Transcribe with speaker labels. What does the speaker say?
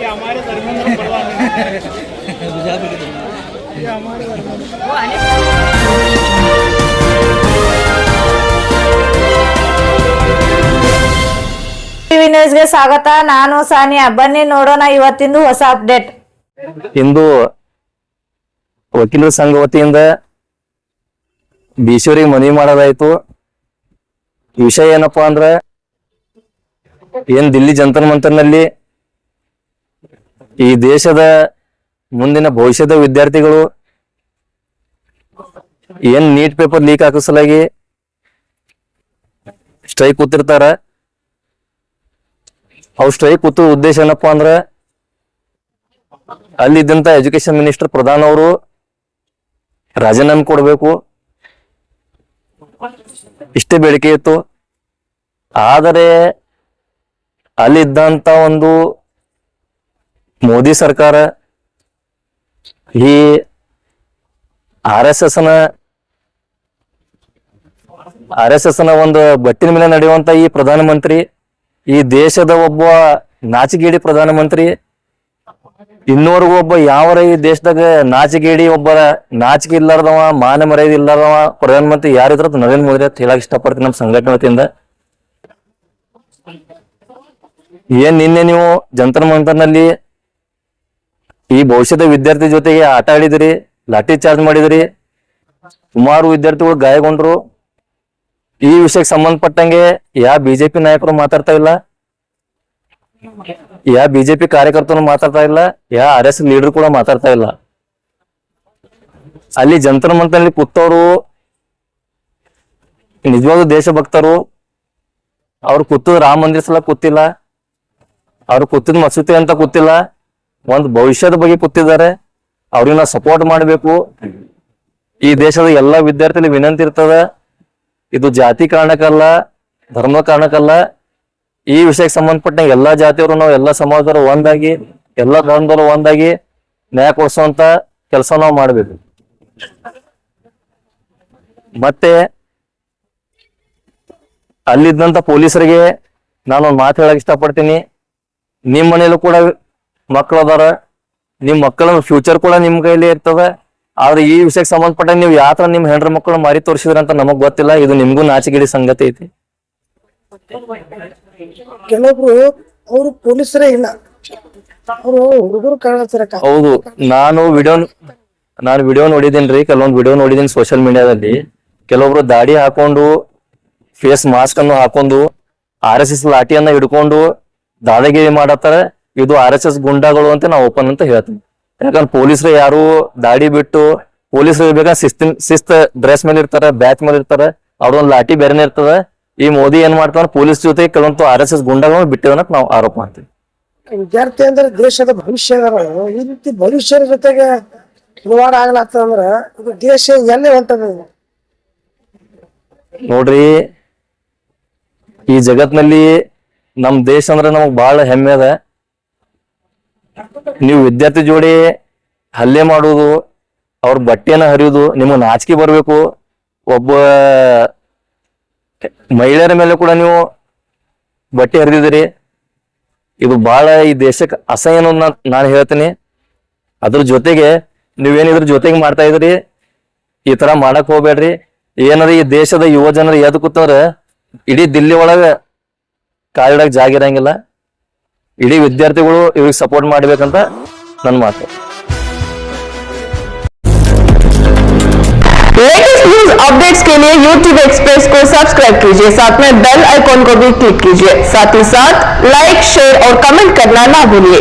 Speaker 1: हमारे धर्मेंद्र प्रधान ये हमारे
Speaker 2: ಟಿವಿ ನ್ಯೂಸ್ಗೆ ಸ್ವಾಗತ. ನಾನು ಸಾನಿಯಾ. ಬನ್ನಿ ನೋಡೋಣ ಇವತ್ತಿಂದು ಹೊಸ ಅಪ್ಡೇಟ್.
Speaker 3: ಇಂದು ವಕೀಲರ ಸಂಘ ವತಿಯಿಂದ ಬಿಸಿಯವರಿಗೆ ಮನವಿ ಮಾಡೋದಾಯ್ತು. ವಿಷಯ ಏನಪ್ಪಾ ಅಂದ್ರೆ ಏನ್ ದಿಲ್ಲಿ ಜಂತರ್ ಮಂತರ್ನಲ್ಲಿ ಈ ದೇಶದ ಮುಂದಿನ ಭವಿಷ್ಯದ ವಿದ್ಯಾರ್ಥಿಗಳು ಏನ್ ನೀಟ್ ಪೇಪರ್ ಲೀಕ್ ಹಾಕಿಸಲಾಗಿ ಸ್ಟ್ರೈಕ್ ಕೂತಿರ್ತಾರ. ಅವ್ ಸ್ಟ್ರೈಕ್ ಕೂತ ಉದ್ದೇಶ ಏನಪ್ಪಾ ಅಂದ್ರ ಅಲ್ಲಿದ್ದಂತ ಎಜುಕೇಶನ್ ಮಿನಿಸ್ಟರ್ ಪ್ರಧಾನ್ ಅವರು ರಾಜೀನಾಮೆ ಕೊಡ್ಬೇಕು, ಇಷ್ಟೇ ಬೇಡಿಕೆ ಇತ್ತು. ಆದರೆ ಅಲ್ಲಿದ್ದಂತ ಒಂದು ಮೋದಿ ಸರ್ಕಾರ ಈ ಆರ್ ಎಸ್ ಎಸ್ ನ ಒಂದು ಬಟ್ಟಿನ ಮೇಲೆ ನಡೆಯುವಂತ ಈ ಪ್ರಧಾನಮಂತ್ರಿ, ಈ ದೇಶದ ಒಬ್ಬ ನಾಚಿಗೇಡಿ ಪ್ರಧಾನಮಂತ್ರಿ, ಇನ್ನೂವರೆಗೂ ಒಬ್ಬ ಯಾವರ ಈ ದೇಶದಾಗ ನಾಚಿಗೇಡಿ ಒಬ್ಬ ನಾಚಿಕೆ ಇಲ್ಲಾರ್ದವ, ಮಾನ ಮರ್ಯಾದೆ ಇಲ್ಲಾರ್ದವ ಪ್ರಧಾನಮಂತ್ರಿ ಯಾರಿದ್ರ ನರೇಂದ್ರ ಮೋದಿ ಅಂತ ಹೇಳಕ್ ಇಷ್ಟಪಡ್ತೀನಿ. ನಮ್ಮ ಸಂಘಟನೆ ವತಿಯಿಂದ ಏನ್ ನಿನ್ನೆ ನೀವು ಜಂತರ್ ಮಂತರ್ನಲ್ಲಿ ಈ ಭವಿಷ್ಯದ ವಿದ್ಯಾರ್ಥಿ ಜೊತೆಗೆ ಆಟ ಆಡಿದಿರಿ, ಲಾಠಿ ಚಾರ್ಜ್ ಮಾಡಿದಿರಿ, ಸುಮಾರು ವಿದ್ಯಾರ್ಥಿಗಳು ಗಾಯಗೊಂಡ್ರು. ಈ ವಿಷಯಕ್ಕೆ ಸಂಬಂಧಪಟ್ಟಂಗೆ ಯಾವ ಬಿಜೆಪಿ ನಾಯಕರು ಮಾತಾಡ್ತಾ ಇಲ್ಲ, ಯಾವ ಬಿಜೆಪಿ ಕಾರ್ಯಕರ್ತರು ಮಾತಾಡ್ತಾ ಇಲ್ಲ, ಯಾವ ಆರ್ ಎಸ್ ಲೀಡರ್ ಕೂಡ ಮಾತಾಡ್ತಾ ಇಲ್ಲ. ಅಲ್ಲಿ ಜಂತರ್ ಮಂತರ್ನಲ್ಲಿ ಕೂತವರು ನಿಜವಾದ ದೇಶಭಕ್ತರು. ಅವ್ರು ಕೂತದ ರಾಮ ಮಂದಿರ ಸಲ ಕೂತಿಲ್ಲ, ಅವ್ರು ಕೂತಿದ್ ಮಸೂತಿ ಅಂತ ಕೂತಿಲ್ಲ, ಒಂದು ಭವಿಷ್ಯದ ಬಗ್ಗೆ ಕೂತಿದ್ದಾರೆ. ಅವ್ರಿಗೆ ನಾವು ಸಪೋರ್ಟ್ ಮಾಡ್ಬೇಕು. ಈ ದೇಶದ ಎಲ್ಲಾ ವಿದ್ಯಾರ್ಥಿಗಳಿಗೆ ವಿನಂತಿ ಇರ್ತದ, ಇದು ಜಾತಿ ಕಾರಣಕ್ಕಲ್ಲ, ಧರ್ಮ ಕಾರಣಕ್ಕಲ್ಲ. ಈ ವಿಷಯಕ್ಕೆ ಸಂಬಂಧಪಟ್ಟ ಎಲ್ಲಾ ಜಾತಿಯವರು, ನಾವು ಎಲ್ಲಾ ಸಮಾಜದವರು ಒಂದಾಗಿ, ಎಲ್ಲಾ ಧರ್ಮದವರು ಒಂದಾಗಿ ನ್ಯಾಯ ಕೊಡಿಸುವಂತ ಕೆಲಸ ನಾವು ಮಾಡ್ಬೇಕು. ಮತ್ತೆ ಅಲ್ಲಿದ್ದಂತ ಪೊಲೀಸರಿಗೆ ನಾನೊಂದು ಮಾತು ಹೇಳಕ್ ಇಷ್ಟಪಡ್ತೀನಿ. ನಿಮ್ ಮನೇಲೂ ಕೂಡ ಮಕ್ಕಳು ಅದಾರ, ನಿಮ್ ಮಕ್ಕಳ ಫ್ಯೂಚರ್ ಕೂಡ ನಿಮ್ ಕೈಲಿ ಇರ್ತದ. ಆದ್ರೆ ಈ ವಿಷಯಕ್ಕೆ ಸಂಬಂಧಪಟ್ಟ ನೀವು ಯಾತ್ರ ನಿಮ್ ಹೆಂಡ್ರ ಮಕ್ಕಳು ಮಾರಿ ತೋರಿಸಿದ್ರ ಅಂತ ನಮಗ್ ಗೊತ್ತಿಲ್ಲ. ಇದು ನಿಮ್ಗೂ ನಾಚಿಗಿಡಿ ಸಂಗತಿ ಐತಿ.
Speaker 1: ಕೆಲವೊಬ್ರು ಅವರು ಪೊಲೀಸರೇ ಇಲ್ಲ, ಅವರು ಹುಡುಗರು ಕಾಣಿಸ್ತಾರ.
Speaker 3: ಹೌದು, ನಾನು ವಿಡಿಯೋ ನೋಡಿದೇನ್ರಿ, ಕೆಲವೊಂದು ವಿಡಿಯೋ ನೋಡಿದೀನಿ ಸೋಷಿಯಲ್ ಮೀಡಿಯಾದಲ್ಲಿ. ಕೆಲವೊಬ್ರು ದಾಡಿ ಹಾಕೊಂಡು, ಫೇಸ್ ಮಾಸ್ಕ್ ಅನ್ನು ಹಾಕೊಂಡು, ಆರ್ ಎಸ್ ಎಸ್ ಲಾಠಿಯನ್ನ ಹಿಡ್ಕೊಂಡು ದಾದಾಗಿರಿ ಮಾಡತ್ತಾರ. ಇದು ಆರ್ ಎಸ್ ಎಸ್ ಗುಂಡಾಗಳು ಅಂತ ನಾವು ಓಪನ್ ಅಂತ ಹೇಳ್ತೀನಿ. ಯಾಕಂದ್ರೆ ಪೊಲೀಸರು ಯಾರು ದಾಡಿ ಬಿಟ್ಟು, ಪೊಲೀಸರು ಇರ್ಬೇಕಂದ್ರೆ ಶಿಸ್ತ ಡ್ರೆಸ್ ಮೇಲೆ ಇರ್ತಾರ, ಬ್ಯಾಚ್ ಮೇಲೆ ಇರ್ತಾರ, ಅವ್ರೊಂದು ಲಾಠಿ ಬೇರೆನೆ ಇರ್ತದ. ಈ ಮೋದಿ ಏನ್ ಮಾಡ್ತಾನ, ಪೊಲೀಸ್ ಜೊತೆ ಕೆಲವೊಂದು ಆರ್ ಎಸ್ ಎಸ್ ಗುಂಡಾಗಳನ್ನು ಬಿಟ್ಟಿದ ನಾವು ಆರೋಪ ಮಾಡ್ತೀವಿ.
Speaker 1: ವಿದ್ಯಾರ್ಥಿ ಅಂದ್ರೆ ದೇಶದ ಭವಿಷ್ಯ. ಈ ರೀತಿ ಭವಿಷ್ಯದ ಜೊತೆಗೆ ಖಿಲವಾಡ ಆಗ್ಲಾಗ್ತದಂದ್ರ ಇದು ದೇಶ ಎಲ್ಲೇ ಹೊಂಟದ.
Speaker 3: ನೋಡ್ರಿ, ಈ ಜಗತ್ನಲ್ಲಿ ನಮ್ ದೇಶ ಅಂದ್ರೆ ನಮಗ್ ಬಹಳ ಹೆಮ್ಮೆ ಅದ. ನೀವು ವಿದ್ಯಾರ್ಥಿ ಜೋಡಿ ಹಲ್ಲೆ ಮಾಡುವುದು, ಅವ್ರ ಬಟ್ಟೆನ ಹರಿಯುವುದು, ನಿಮಗ್ ನಾಚಿಕೆ ಬರ್ಬೇಕು. ಒಬ್ಬ ಮಹಿಳೆಯರ ಮೇಲೆ ಕೂಡ ನೀವು ಬಟ್ಟೆ ಹರಿದಿದ್ದೀರಿ. ಇದು ಬಹಳ ಈ ದೇಶಕ್ಕೆ ಅಸಹ್ಯ ಅನ್ನೋದು ನಾನು ಹೇಳ್ತೀನಿ. ಅದ್ರ ಜೊತೆಗೆ ನೀವೇನಿದ್ರ ಜೊತೆಗೆ ಮಾಡ್ತಾ ಇದ್ರಿ, ಈ ತರ ಮಾಡಕ್ ಹೋಗ್ಬೇಡ್ರಿ. ಏನಾರ ಈ ದೇಶದ ಯುವ ಜನರು ಎದ್ ಕೂತಂದ್ರ ಇಡೀ ದಿಲ್ಲಿ ಒಳಗ ಕಾಲಿಡಕ್ ಜಾಗ ಇರಂಗಿಲ್ಲ. ಇಡೀ ವಿದ್ಯಾರ್ಥಿಗಳು ಇವ್ರಿಗೆ ಸಪೋರ್ಟ್ ಮಾಡ್ಬೇಕಂತ ನನ್ನ ಮಾತು.
Speaker 4: लेटेस्ट न्यूज अपडेट्स के लिए YouTube एक्सप्रेस को सब्सक्राइब कीजिए, साथ में बेल आइकॉन को भी क्लिक कीजिए। साथ ही साथ लाइक, शेयर और कमेंट करना ना भूलिए।